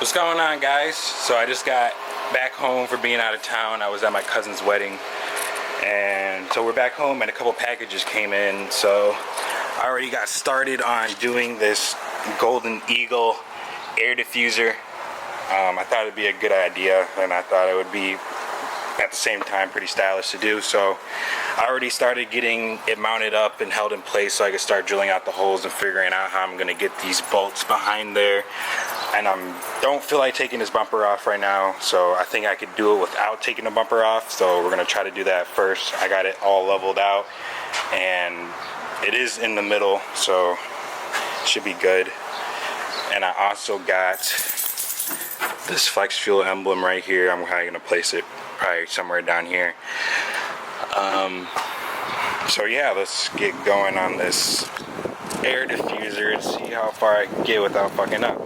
What's going on, guys? So I just got back home from being out of town. I was at my cousin's wedding, and so we're back home and a couple packages came in. So I already got started on doing this Golden Eagle air diffuser. I thought it'd be a good idea, and I thought it would be at the same time pretty stylish to do. So I already started getting it mounted up and held in place so I could start drilling out the holes and figuring out how I'm gonna get these bolts behind there. And I don't feel like taking this bumper off right now, so I think I could do it without taking the bumper off. So we're gonna try to do that first. I got it all leveled out and it is in the middle, so it should be good. And I also got this Flex Fuel emblem right here. I'm probably gonna place it probably somewhere down here. So yeah, let's get going on this air diffuser and see how far I can get without fucking up.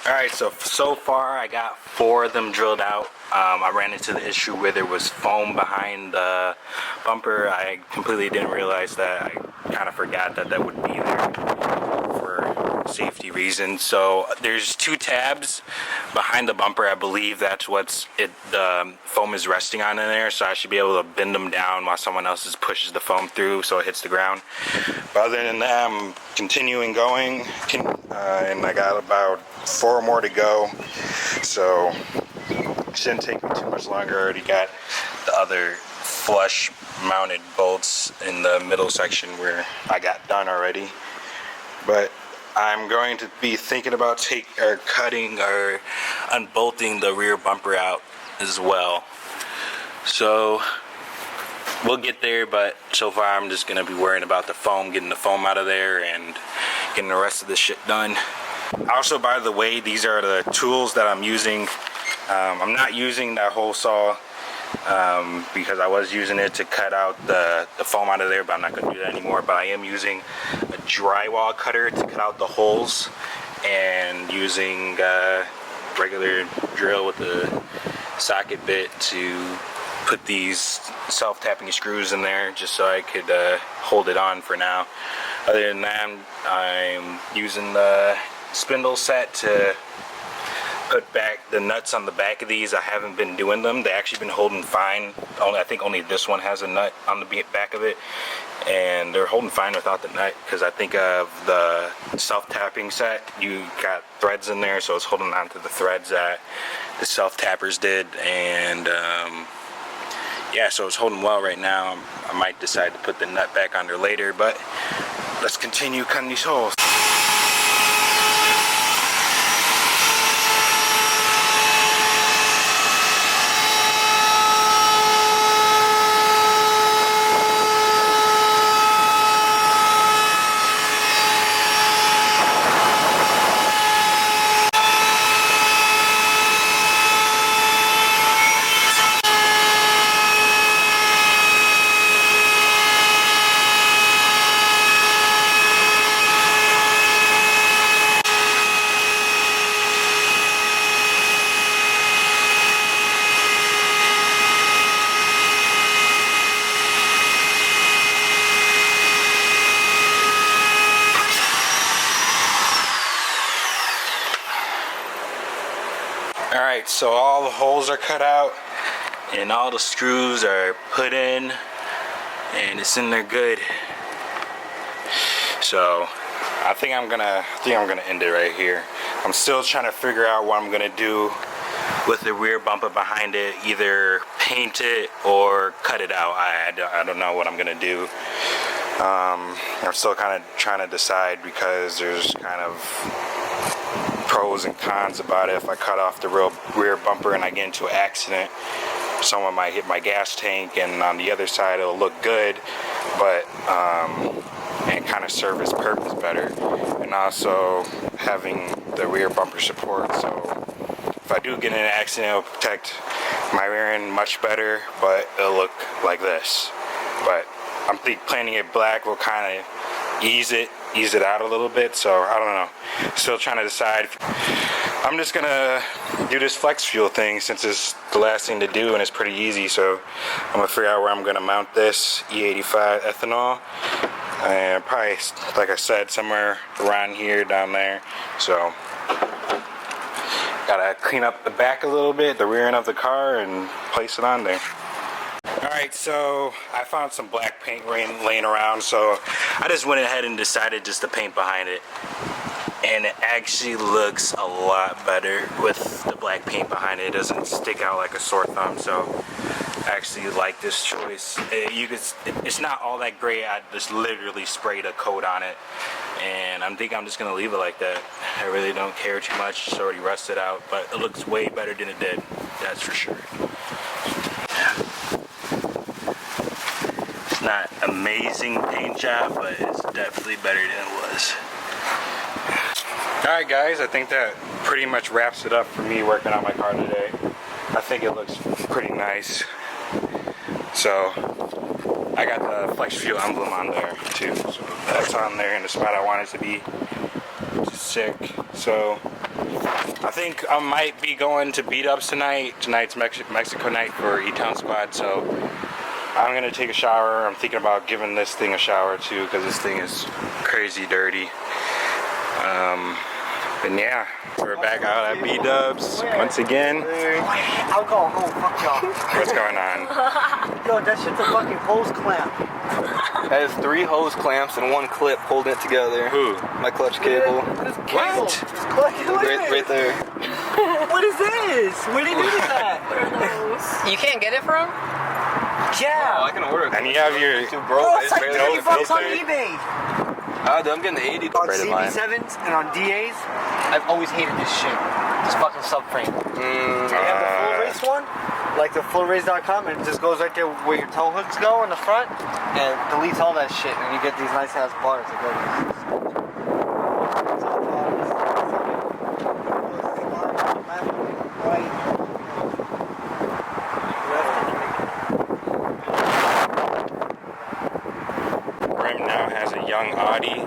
Alright, so far I got 4 of them drilled out. I ran into the issue where there was foam behind the bumper. I completely didn't realize that. I kind of forgot that would be there for safety reasons. So there's 2 tabs behind the bumper. I believe that's what's the foam is resting on in there, so I should be able to bend them down while someone else pushes the foam through so it hits the ground. But other than that, I'm continuing going, and I got about 4 more to go, so it shouldn't take me too much longer. I already got the other flush mounted bolts in the middle section where I got done already, but I'm going to be thinking about cutting or unbolting the rear bumper out as well. So we'll get there, but so far I'm just gonna be worrying about the foam, getting the foam out of there and getting the rest of this shit done. Also, by the way, these are the tools that I'm using. I'm not using that hole saw because I was using it to cut out the foam out of there, but I'm not going to do that anymore. But I am using a drywall cutter to cut out the holes, and using regular drill with the socket bit to put these self-tapping screws in there just so I could hold it on for now. Other than that, I'm using the spindle set to put back the nuts on the back of these. I haven't been doing them. They've actually been holding fine. I think only this one has a nut on the back of it, and they're holding fine without the nut, because I think of the self-tapping set, you got threads in there, so it's holding on to the threads that the self-tappers did. And yeah, so it's holding well right now. I might decide to put the nut back on there later, but let's continue cutting these holes. Alright, so all the holes are cut out and all the screws are put in, and it's in there good. So I think I'm gonna end it right here. I'm still trying to figure out what I'm gonna do with the rear bumper behind it. Either paint it or cut it out. I don't know what I'm gonna do. I'm still kind of trying to decide, because there's kind of pros and cons about it. If I cut off the rear bumper and I get into an accident, someone might hit my gas tank, and on the other side it'll look good, but and kind of serve its purpose better. And also having the rear bumper support, so if I do get in an accident, it'll protect my rear end much better, but it'll look like this. But I'm planning it black will kind of ease it out a little bit, so I don't know. Still trying to decide. I'm just gonna do this flex fuel thing since it's the last thing to do and it's pretty easy. So I'm gonna figure out where I'm gonna mount this E85 ethanol, and probably, like I said, somewhere around here, down there. So Gotta clean up the back a little bit, the rear end of the car, and place it on there. Alright, so I found some black paint laying around, so I just went ahead and decided just to paint behind it. And it actually looks a lot better with the black paint behind it. It doesn't stick out like a sore thumb, so I actually like this choice. It's not all that great. I just literally sprayed a coat on it, and I think I'm just gonna leave it like that. I really don't care too much. It's already rusted out, but it looks way better than it did. That's for sure. It's not amazing paint job, but it's definitely better than it was. Alright guys, I think that pretty much wraps it up for me working on my car today. I think it looks pretty nice. So, I got the Flex Fuel emblem on there too. So that's on there in the spot I want it to be. Which is sick. So, I think I might be going to beat ups tonight. Tonight's Mexico night for E-Town Squad. So, I'm going to take a shower. I'm thinking about giving this thing a shower too, because this thing is crazy dirty. And yeah, we're back out at B-Dubs once again. I'll go home, fuck y'all. What's going on? Yo, that shit's a fucking hose clamp. It has 3 hose clamps and 1 clip holding it together. Who? My clutch cable. What? Right there. What is this? Where did you get that? You can't get it from? Yeah. Oh, I can order it. And you have your... Too broke. Oh, I it's just like barely 30 bucks on filter. eBay. I'm getting the 80. On Right in line. CB7s and on DAs, I've always hated this shit. This fucking subframe. They have the full race one, like the fullrace.com, and it just goes right there where your tow hooks go in the front, and deletes all that shit, and you get these nice ass bars that go Rim now has a young Audi.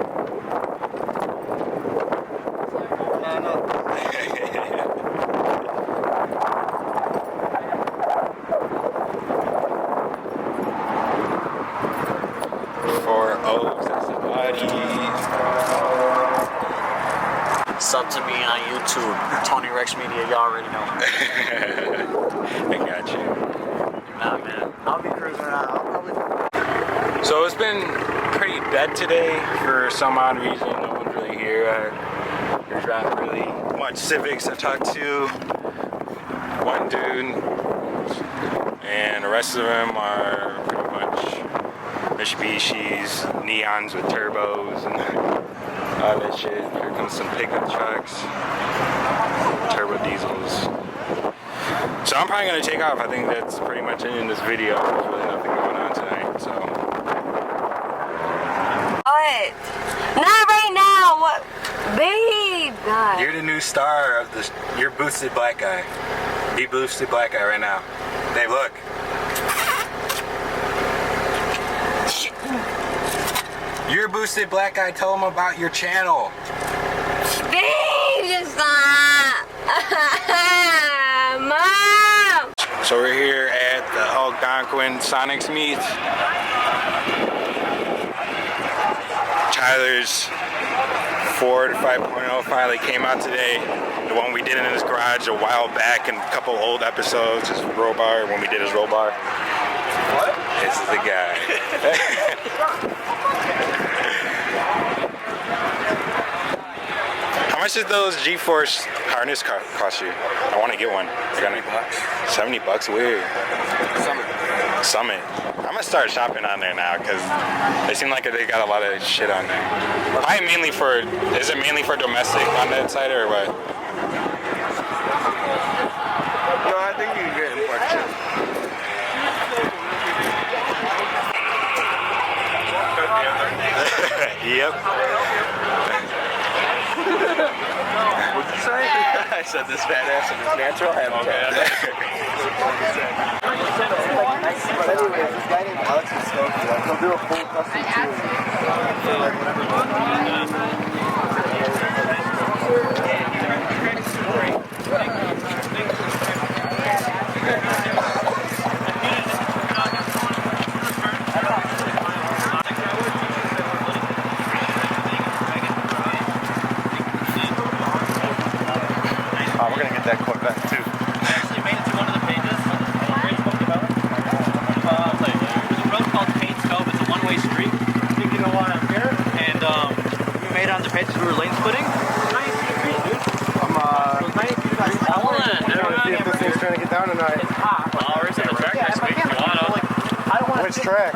Sub to me on YouTube, Tony Rex Media, y'all already know. I got you. Nah, man. I'll be cruising around. I'll probably... So it's been pretty dead today for some odd reason. No one's really here. There's not really much civics. I talked to one dude, and the rest of them are pretty much Mitsubishis, neons with turbos, and all that shit. Here comes some pickup trucks, turbo diesels. So I'm probably gonna take off. I think that's pretty much it in this video. There's really nothing going on tonight, so. What? Not right now. What? Babe. God. You're the new star of the. You're boosted black guy. Be boosted black guy right now. Dave, look. You're a boosted black guy. Tell them about your channel. Babe, just stop. Mom. So we're here at the Algonquin Sonics meet. Tyler's Ford 5.0 finally came out today. The one we did in his garage a while back in a couple old episodes, his roll bar, when we did his roll bar. What? This is the guy. How much did those G-Force harness cost you? I want to get one. $70. $70? Weird. Summit. I'm gonna start shopping on there now because they seem like they got a lot of shit on there. Probably mainly for, is it mainly for domestic on that side or what? No, I think you can get import shit. Yep. What'd you say? I said this badass in his natural habitat. Anyways, this guy named Alex is stoked for that. He'll do a full custom tour for like whatever. We're gonna get that Corvette too. I actually made it to one of the pages on Facebook about it. There's a road called Paint Stove. It's a one-way street. I think you know why I'm here? And we made it on the pages. We were lane splitting. 90 degrees, dude. I'm I want to see if this thing's trying to get down tonight. It's hot. Oh, we're in the track next week. You want to? I don't want to Which track?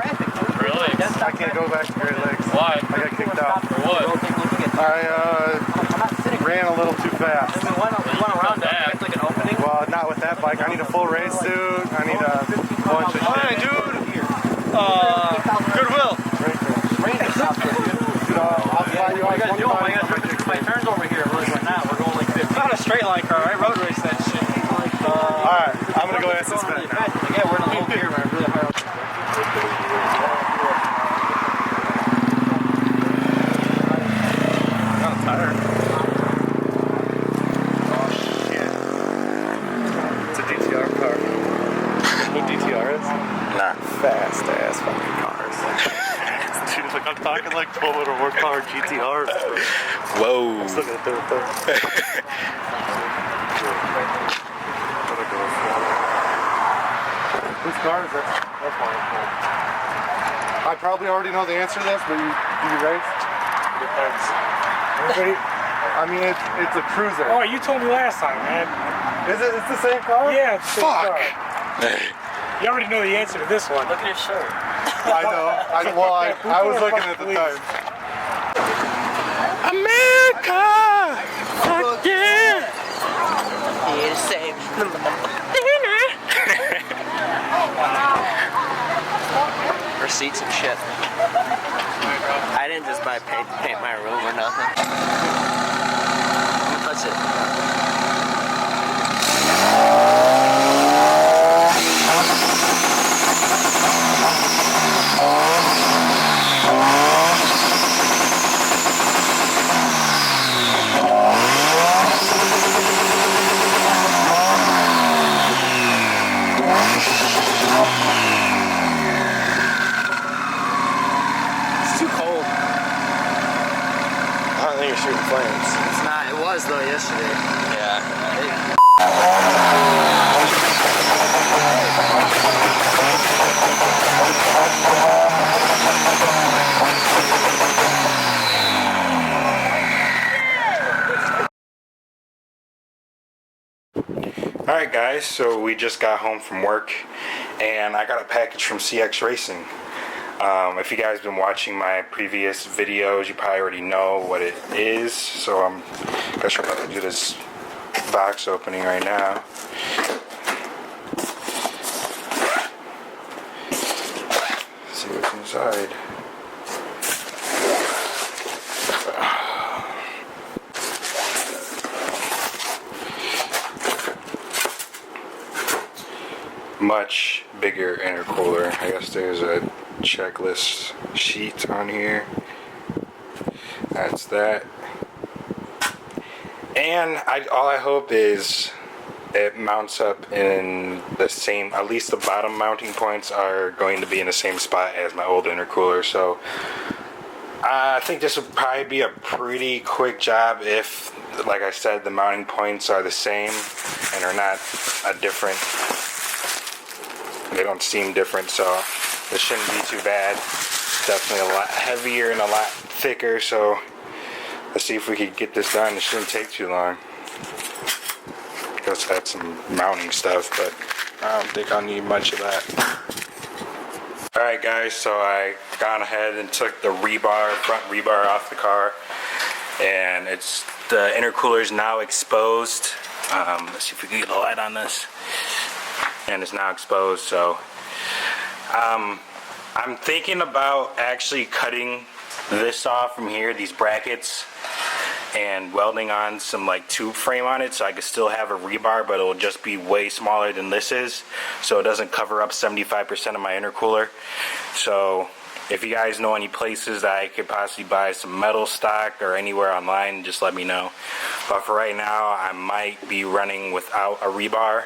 Really? I can't go back to Great Lakes. Why? I got kicked out. For what? I ran a little too fast. We went around that. It's like an opening. Well, not with that bike. I need a full race suit. I need a bunch of Hi, shit. dude. Goodwill. Dude, I'll fly you What out are you guys doing? 25. My turn's over here. Right now, we're going like 50. It's not a straight line car, right? Road race that shit. Alright, I'm gonna go ask this vet now. Yeah, we're in a low gear, man. Really high. I'm tired. Oh shit. It's a DTR car. You know what DTR is? Nah. Fast ass fucking cars. Dude, like I'm talking like 12 horsepower GTRs. Whoa. I'm still gonna do it though. Whose car is that? That's mine. I probably already know the answer to this, but do you race? Depends. Everybody, I mean, it's a cruiser. Oh, you told me last time, man. Is it? It's the same car? Yeah, it's the same Fuck. car. You already know the answer to this one. Look at your shirt. I know. I was looking at the time. America! Fuck yeah! Here to save the receipts and shit. I didn't just buy paint to paint my room or nothing. That's it. It's too cold. I don't think you're shooting flames. It's not. It was though yesterday. Yeah. Alright guys, so we just got home from work and I got a package from CX Racing. If you guys been watching my previous videos, you probably already know what it is. So I'm guess we're about to do this box opening right now. Let's see what's inside. Much bigger intercooler. I guess there's a checklist sheet on here. That's that. And all I hope is it mounts up in the same, at least the bottom mounting points are going to be in the same spot as my old intercooler. So I think this would probably be a pretty quick job if, like I said, the mounting points are the same and are not a different. They don't seem different, so it shouldn't be too bad. Definitely a lot heavier and a lot thicker, so let's see if we could get this done. It shouldn't take too long. Just had some mounting stuff, but I don't think I'll need much of that. Alright guys, so I gone ahead and took the front rebar off the car, and the intercooler is now exposed. Let's see if we can get a light on this. And it's now exposed, so I'm thinking about actually cutting this off from here, these brackets, and welding on some like tube frame on it so I could still have a rebar, but it'll just be way smaller than this is, so it doesn't cover up 75% of my intercooler. So if you guys know any places that I could possibly buy some metal stock or anywhere online, just let me know. But for right now, I might be running without a rebar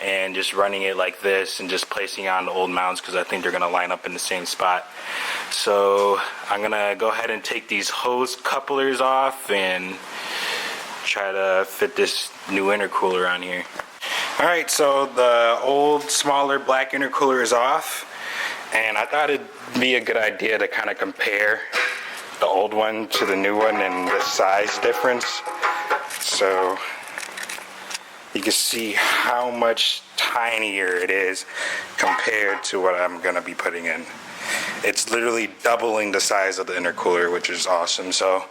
and just running it like this and just placing on the old mounts because I think they're going to line up in the same spot. So I'm going to go ahead and take these hose couplers off and try to fit this new intercooler on here. Alright, so the old smaller black intercooler is off, and I thought it'd be a good idea to kind of compare the old one to the new one and the size difference, so you can see how much tinier it is compared to what I'm gonna be putting in. It's literally doubling the size of the intercooler, which is awesome. So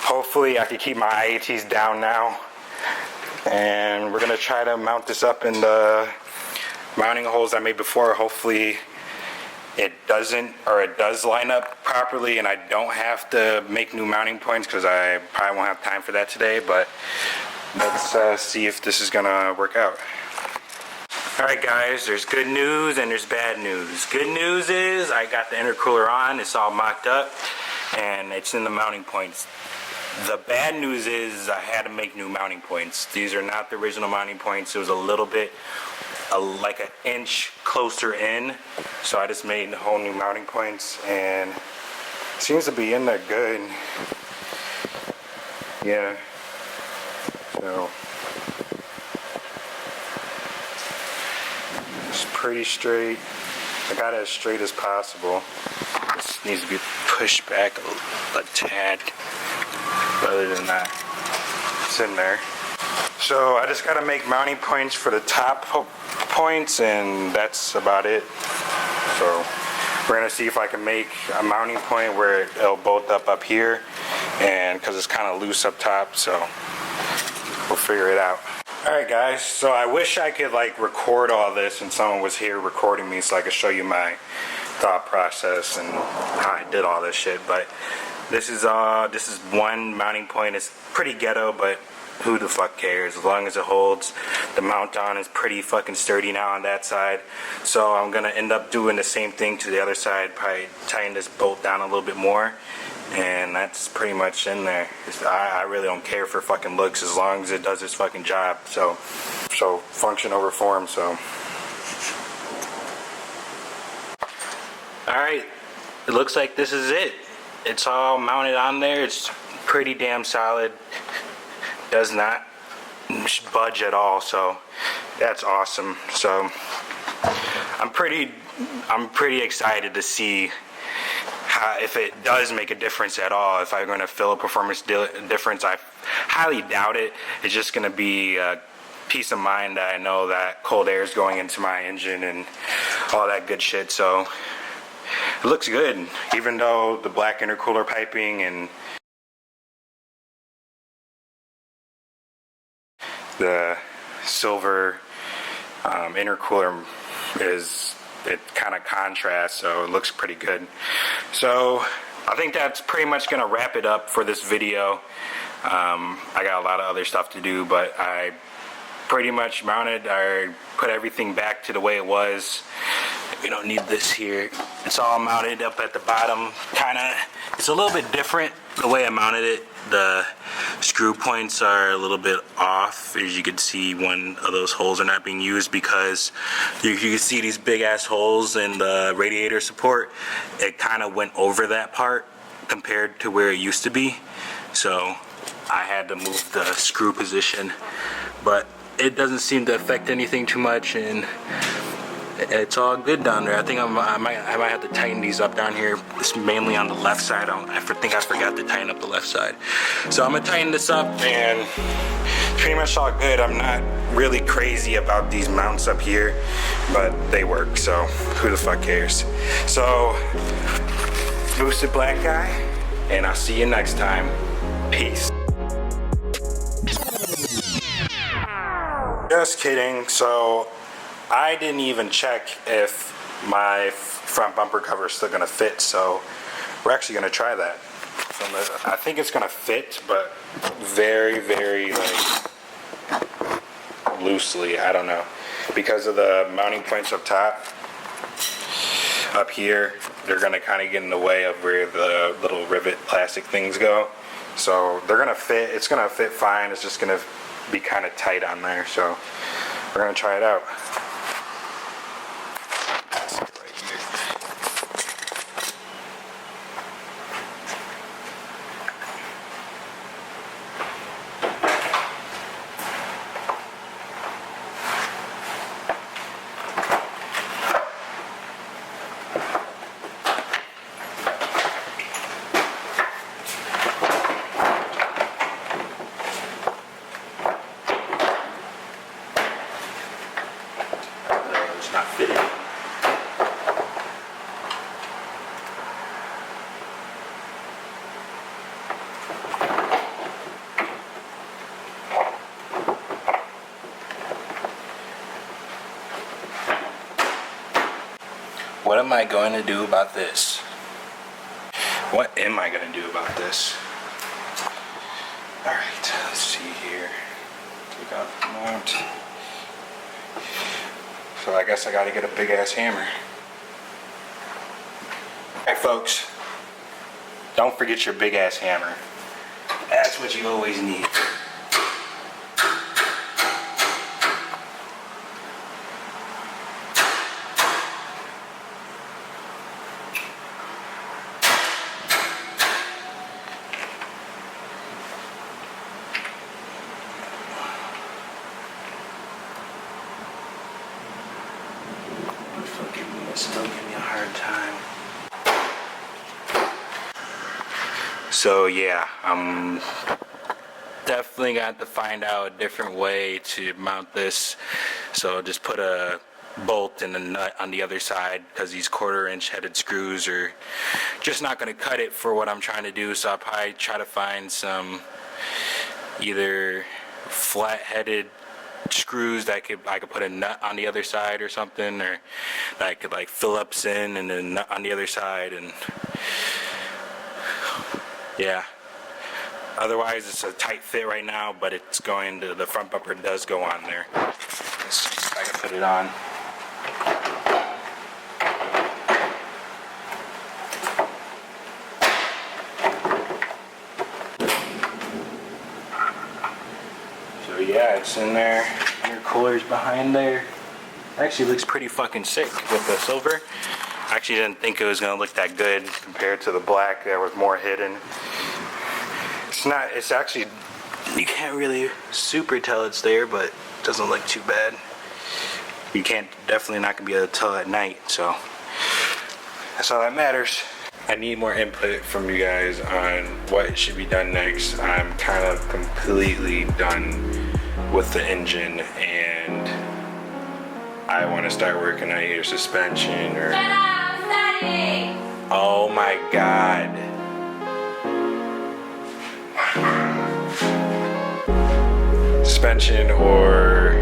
hopefully I can keep my IATs down now, and we're gonna try to mount this up in the mounting holes I made before. Hopefully it doesn't, or it does line up properly and I don't have to make new mounting points, because I probably won't have time for that today, but let's see if this is gonna work out. Alright guys, there's good news and there's bad news. Good news is I got the intercooler on, it's all mocked up, and it's in the mounting points. The bad news is I had to make new mounting points. These are not the original mounting points. It was a little bit, like an inch closer in. So I just made whole new mounting points, and it seems to be in there good. Yeah. So it's pretty straight. I got it as straight as possible. This needs to be pushed back a tad. But other than that, it's in there. So I just gotta make mounting points for the top points, and that's about it. So we're gonna see if I can make a mounting point where it'll bolt up here, and because it's kind of loose up top, so we'll figure it out. Alright guys, so I wish I could like record all this and someone was here recording me so I could show you my thought process and how I did all this shit, but this is one mounting point. It's pretty ghetto, but who the fuck cares? As long as it holds. The mount on is pretty fucking sturdy now on that side. So I'm gonna end up doing the same thing to the other side, probably tighten this bolt down a little bit more. And that's pretty much in there. I really don't care for fucking looks as long as it does its fucking job. So function over form, so. Alright, it looks like this is it. It's all mounted on there. It's pretty damn solid. Does not budge at all, so that's awesome. So I'm pretty excited to see if it does make a difference at all. If I'm going to feel a performance difference, I highly doubt it. It's just going to be a peace of mind that I know that cold air is going into my engine and all that good shit. So it looks good, even though the black intercooler piping and the silver intercooler it kind of contrasts, so it looks pretty good. So I think that's pretty much gonna wrap it up for this video. I got a lot of other stuff to do, but I pretty much mounted, I put everything back to the way it was. We don't need this here. It's all mounted up at the bottom. It's a little bit different the way I mounted it. The screw points are a little bit off. As you can see, one of those holes are not being used because you can see these big ass holes in the radiator support. It kind of went over that part compared to where it used to be. So I had to move the screw position, but it doesn't seem to affect anything too much, and it's all good down there. I think I might have to tighten these up down here. It's mainly on the left side. I think I forgot to tighten up the left side. So I'm gonna tighten this up, and pretty much all good. I'm not really crazy about these mounts up here, but they work, so who the fuck cares? So, Boosted Black Guy, and I'll see you next time. Peace. Just kidding. So I didn't even check if my front bumper cover is still gonna fit, so we're actually gonna try that. So I think it's gonna fit, but very, very like loosely. I don't know, because of the mounting points up top. Up here, they're gonna kind of get in the way of where the little rivet plastic things go. So they're gonna fit. It's gonna fit fine. It's just gonna be kind of tight on there. So we're gonna try it out. What am I going to do about this? What am I going to do about this? Alright, let's see here. Take out the mount. So I guess I got to get a big ass hammer. Alright folks, don't forget your big ass hammer. That's what you always need. Still give me a hard time. So yeah, I'm definitely got to find out a different way to mount this. So just put a bolt and a nut on the other side, because these 1/4 inch headed screws are just not going to cut it for what I'm trying to do. So I'll probably try to find some either flat headed screws that I could put a nut on the other side or something, or that I could like Phillips in and then nut on the other side, and yeah. Otherwise it's a tight fit right now, but it's going to, the front bumper does go on there. Let's see if I can put it on. So yeah, it's in there. Intercooler's behind there. Actually looks pretty fucking sick with the silver. I actually didn't think it was gonna look that good compared to the black. There was more hidden. It's not, it's actually, you can't really super tell it's there, but it doesn't look too bad. You can't, definitely not gonna be able to tell at night, so that's all that matters. I need more input from you guys on what should be done next. I'm kind of completely done with the engine, and I want to start working on either suspension or... Shut up, study! Oh my god. Suspension or